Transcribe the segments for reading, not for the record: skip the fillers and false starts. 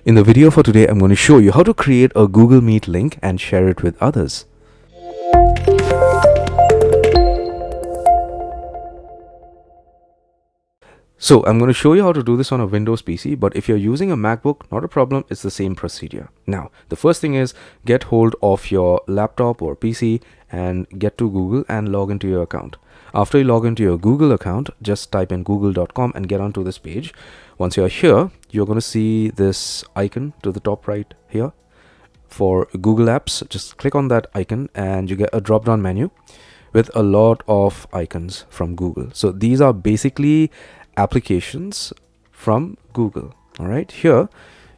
In the video for today, I'm going to show you how to create a Google Meet link and share it with others. So I'm going to show you how to do this on a Windows PC, but if you're using a MacBook, not a problem, it's the same procedure. Now, the first thing is get hold of your laptop or PC and get to Google and log into your account. After you log into your Google account, just type in google.com and get onto this page. Once you're here, you're going to see this icon to the top right here. For Google Apps, just click on that icon and you get a drop-down menu with a lot of icons from Google. So these are basically applications from Google. All right, here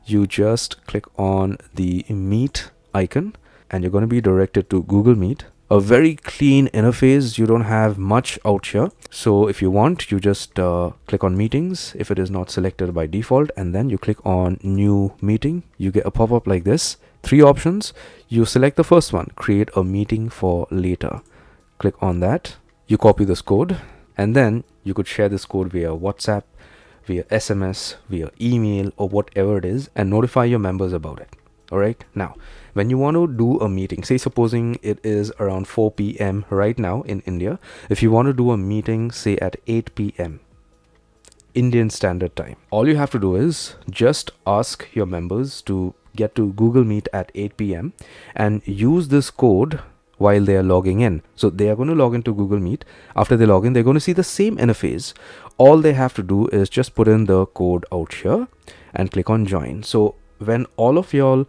you just click on the Meet icon and you're going to be directed to Google Meet. A very clean interface. You don't have much out here. So if you want, you just click on meetings if it is not selected by default, and then you click on new meeting. You get a pop-up like this. 3 options. You select the first one, create a meeting for later. Click on that. You copy this code, and then you could share this code via WhatsApp, via SMS, via email, or whatever it is, and notify your members about it. All right, now when you want to do a meeting, say supposing it is around 4 p.m. right now in India, if you want to do a meeting say at 8 p.m. Indian Standard Time, all you have to do is just ask your members to get to Google Meet at 8 p.m. and use this code while they are logging in. So they are going to log into Google Meet. After they log in, they're going to see the same interface. All they have to do is just put in the code out here and click on join. So when all of y'all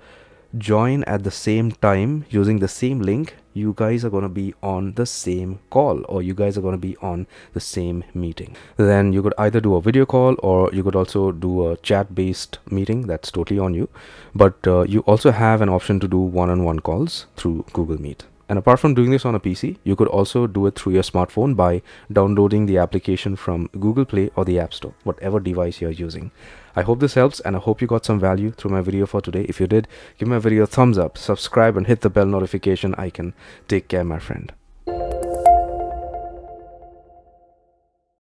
join at the same time using the same link, you guys are going to be on the same call, or you guys are going to be on the same meeting. Then you could either do a video call or you could also do a chat based meeting. That's totally on you. But you also have an option to do one-on-one calls through Google Meet. And apart from doing this on a PC, you could also do it through your smartphone by downloading the application from Google Play or the App Store, whatever device you're using. I hope this helps, and I hope you got some value through my video for today. If you did, give my video a thumbs up, subscribe, and hit the bell notification icon. Take care, my friend.